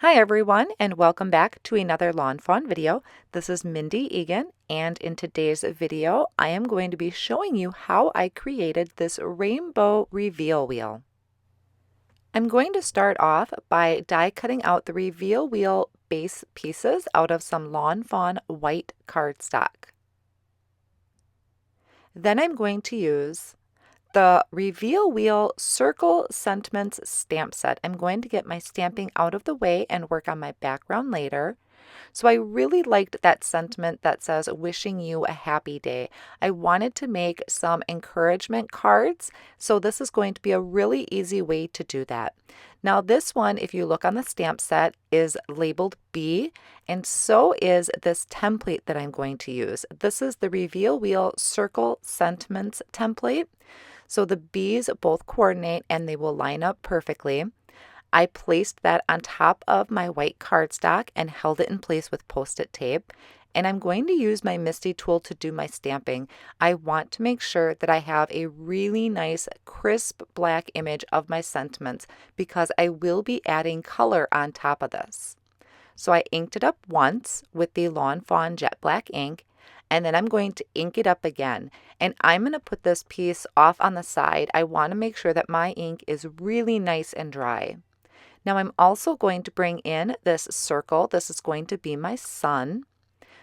Hi everyone, and welcome back to another Lawn Fawn video. This is Mindy Eggen, and in today's video I am going to be showing you how I created this rainbow reveal wheel. I'm going to start off by die cutting out the reveal wheel base pieces out of some Lawn Fawn white cardstock. Then I'm going to use the Reveal Wheel Circle Sentiments stamp set. I'm going to get my stamping out of the way and work on my background later. So I really liked that sentiment that says wishing you a happy day. I wanted to make some encouragement cards, so this is going to be a really easy way to do that. Now this one, if you look on the stamp set, is labeled B, and so is this template that I'm going to use. This is the Reveal Wheel Circle Sentiments template. So the B's both coordinate and they will line up perfectly. I placed that on top of my white cardstock and held it in place with Post-it tape. And I'm going to use my Misty tool to do my stamping. I want to make sure that I have a really nice crisp black image of my sentiments because I will be adding color on top of this. So I inked it up once with the Lawn Fawn Jet Black ink, and then I'm going to ink it up again. And I'm going to put this piece off on the side. I want to make sure that my ink is really nice and dry. Now I'm also going to bring in this circle. This is going to be my sun.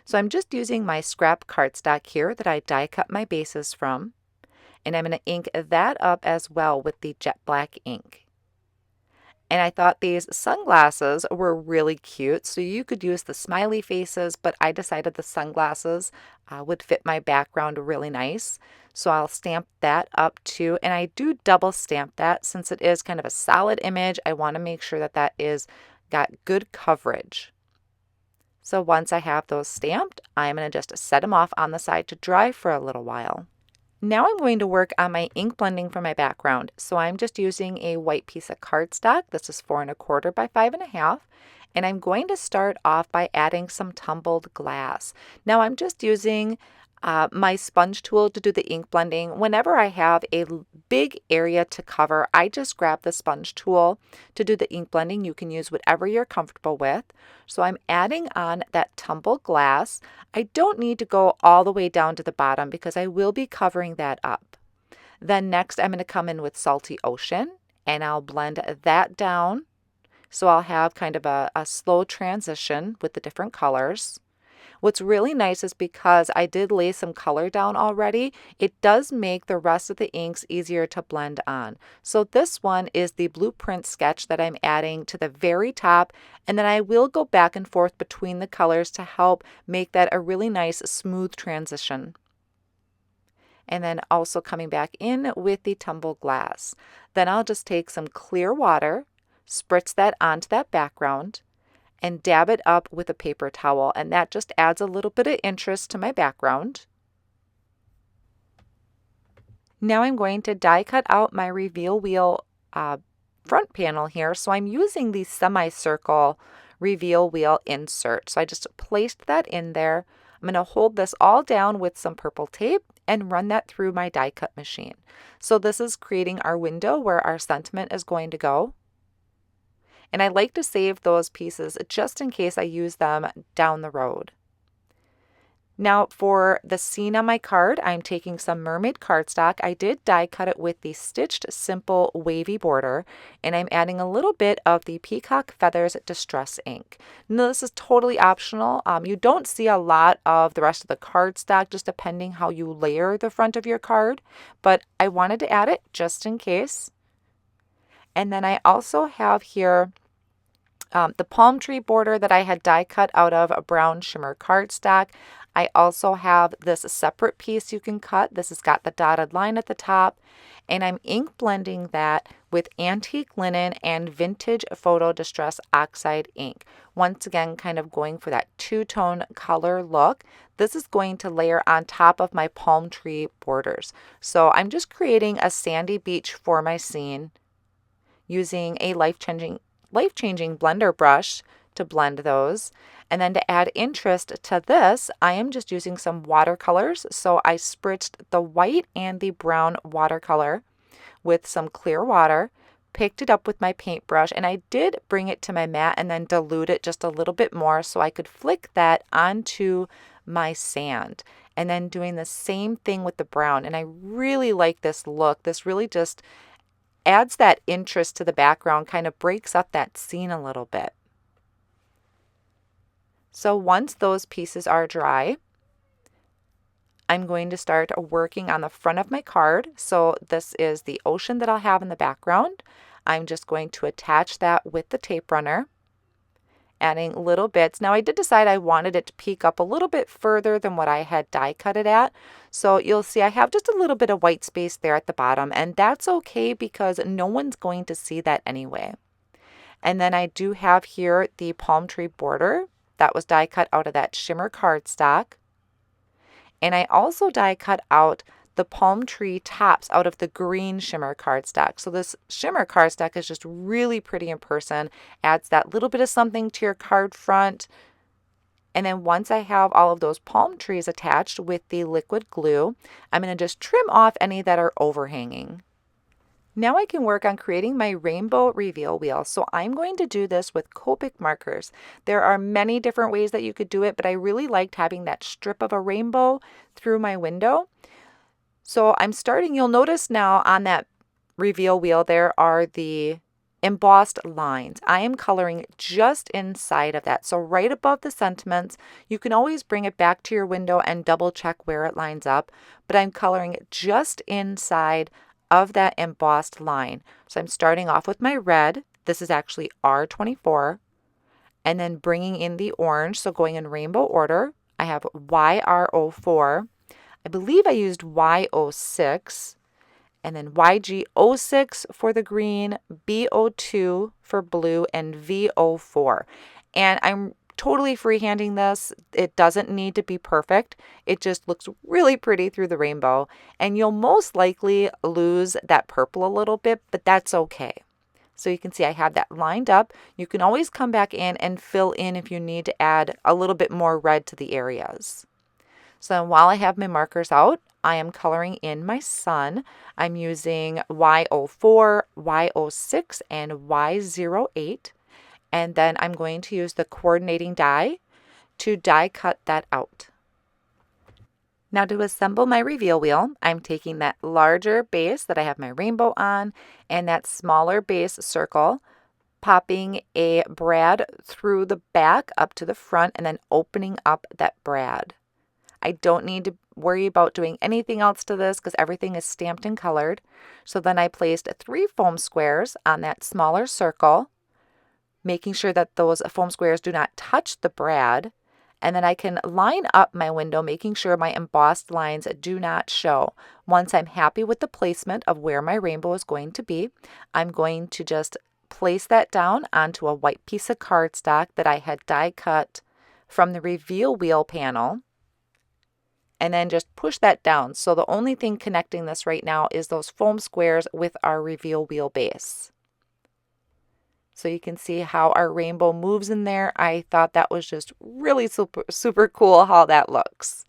So I'm just using my scrap cardstock here that I die cut my bases from. And I'm going to ink that up as well with the jet black ink. And I thought these sunglasses were really cute, so you could use the smiley faces, but I decided the sunglasses would fit my background really nice. So I'll stamp that up too, and I do double stamp that since it is kind of a solid image. I want to make sure that that is got good coverage. So once I have those stamped, I'm going to just set them off on the side to dry for a little while. Now I'm going to work on my ink blending for my background. So I'm just using a white piece of cardstock. This is 4 1/4 by 5 1/2. And I'm going to start off by adding some tumbled glass. Now I'm just using my sponge tool to do the ink blending. Whenever I have a big area to cover, I just grab the sponge tool to do the ink blending. You can use whatever you're comfortable with. So I'm adding on that tumbled glass. I don't need to go all the way down to the bottom because I will be covering that up. Then next I'm going to come in with Salty Ocean and I'll blend that down. So I'll have kind of a slow transition with the different colors. What's really nice is because I did lay some color down already, it does make the rest of the inks easier to blend on. So this one is the blueprint sketch that I'm adding to the very top, and then I will go back and forth between the colors to help make that a really nice smooth transition. And then also coming back in with the tumbled glass. Then I'll just take some clear water, spritz that onto that background, and dab it up with a paper towel, and that just adds a little bit of interest to my background. Now I'm going to die cut out my reveal wheel front panel here, so I'm using the semicircle reveal wheel insert. So I just placed that in there. I'm going to hold this all down with some purple tape and run that through my die cut machine. So this is creating our window where our sentiment is going to go. And I like to save those pieces just in case I use them down the road. Now for the scene on my card, I'm taking some mermaid cardstock. I did die cut it with the stitched simple wavy border, and I'm adding a little bit of the Peacock Feathers Distress ink. Now this is totally optional. You don't see a lot of the rest of the cardstock, just depending how you layer the front of your card, but I wanted to add it just in case. And then I also have here the palm tree border that I had die cut out of a brown shimmer cardstock. I also have this separate piece you can cut. This has got the dotted line at the top, and I'm ink blending that with antique linen and vintage photo distress oxide ink. Once again, kind of going for that two-tone color look. This is going to layer on top of my palm tree borders. So I'm just creating a sandy beach for my scene using a life-changing blender brush to blend those. And then to add interest to this, I am just using some watercolors. So I spritzed the white and the brown watercolor with some clear water, picked it up with my paintbrush, and I did bring it to my mat and then dilute it just a little bit more so I could flick that onto my sand. And then doing the same thing with the brown. And I really like this look. This really just adds that interest to the background, kind of breaks up that scene a little bit. So once those pieces are dry, I'm going to start working on the front of my card. So this is the ocean that I'll have in the background. I'm just going to attach that with the tape runner, adding little bits. Now I did decide I wanted it to peek up a little bit further than what I had die cut it at. So you'll see I have just a little bit of white space there at the bottom, and that's okay because no one's going to see that anyway. And then I do have here the palm tree border that was die cut out of that shimmer cardstock. And I also die cut out the palm tree tops out of the green shimmer cardstock. So this shimmer cardstock is just really pretty in person, adds that little bit of something to your card front. And then once I have all of those palm trees attached with the liquid glue, I'm going to just trim off any that are overhanging. Now I can work on creating my rainbow reveal wheel. So I'm going to do this with Copic markers. There are many different ways that you could do it, but I really liked having that strip of a rainbow through my window. So I'm starting, you'll notice now on that reveal wheel there are the embossed lines. I am coloring just inside of that. So right above the sentiments, you can always bring it back to your window and double check where it lines up, but I'm coloring just inside of that embossed line. So I'm starting off with my red. This is actually R24, and then bringing in the orange. So going in rainbow order, I have YR04. I believe I used Y06, and then YG06 for the green, B02 for blue, and V04. And I'm totally freehanding this. It doesn't need to be perfect. It just looks really pretty through the rainbow. And you'll most likely lose that purple a little bit, but that's okay. So you can see I have that lined up. You can always come back in and fill in if you need to add a little bit more red to the areas. So while I have my markers out, I am coloring in my sun. I'm using Y04, Y06, and Y08. And then I'm going to use the coordinating die to die cut that out. Now to assemble my reveal wheel, I'm taking that larger base that I have my rainbow on and that smaller base circle, popping a brad through the back up to the front and then opening up that brad. I don't need to worry about doing anything else to this because everything is stamped and colored. So then I placed 3 foam squares on that smaller circle, making sure that those foam squares do not touch the brad. And then I can line up my window, making sure my embossed lines do not show. Once I'm happy with the placement of where my rainbow is going to be, I'm going to just place that down onto a white piece of cardstock that I had die cut from the reveal wheel panel, and then just push that down. So the only thing connecting this right now is those foam squares with our reveal wheel base. So you can see how our rainbow moves in there. I thought that was just really super cool how that looks.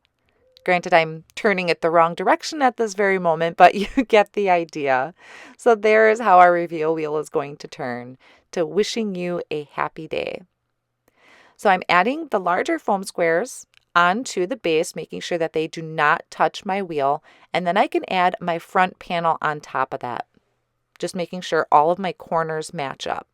Granted, I'm turning it the wrong direction at this very moment, but you get the idea. So there is how our reveal wheel is going to turn, to wishing you a happy day. So I'm adding the larger foam squares onto the base, making sure that they do not touch my wheel. And then I can add my front panel on top of that, just making sure all of my corners match up.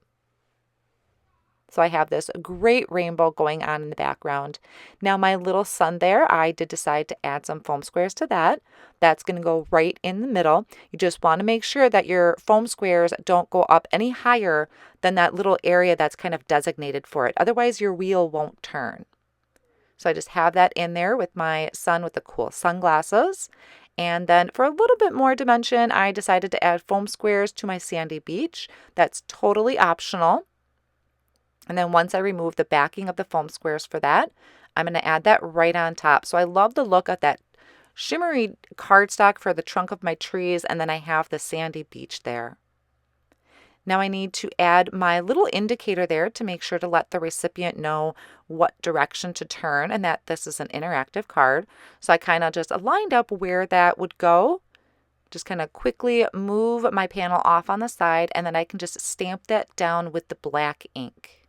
So I have this great rainbow going on in the background. Now my little sun there, I did decide to add some foam squares to that. That's going to go right in the middle. You just want to make sure that your foam squares don't go up any higher than that little area that's kind of designated for it. Otherwise your wheel won't turn. So I just have that in there with my sun with the cool sunglasses. And then for a little bit more dimension, I decided to add foam squares to my sandy beach. That's totally optional. And then once I remove the backing of the foam squares for that, I'm going to add that right on top. So I love the look of that shimmery cardstock for the trunk of my trees, and then I have the sandy beach there. Now I need to add my little indicator there to make sure to let the recipient know what direction to turn and that this is an interactive card. So I kind of just aligned up where that would go Just kind of quickly move my panel off on the side, and then I can just stamp that down with the black ink.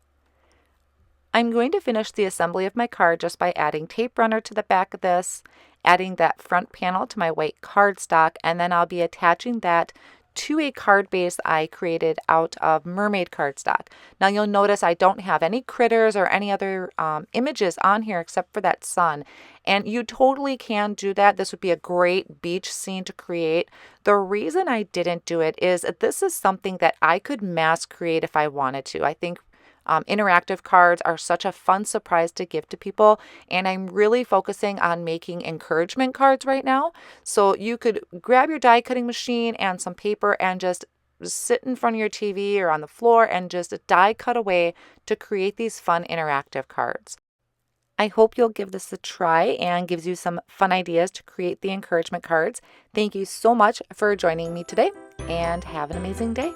I'm going to finish the assembly of my card just by adding tape runner to the back of this, adding that front panel to my white cardstock, and then I'll be attaching that to a card base I created out of mermaid cardstock. Now you'll notice I don't have any critters or any other images on here except for that sun. And you totally can do that. This would be a great beach scene to create. The reason I didn't do it is this is something that I could mass create if I wanted to. I think interactive cards are such a fun surprise to give to people, and I'm really focusing on making encouragement cards right now. So you could grab your die cutting machine and some paper and just sit in front of your TV or on the floor and just die cut away to create these fun interactive cards. I hope you'll give this a try and gives you some fun ideas to create the encouragement cards. Thank you so much for joining me today, and have an amazing day.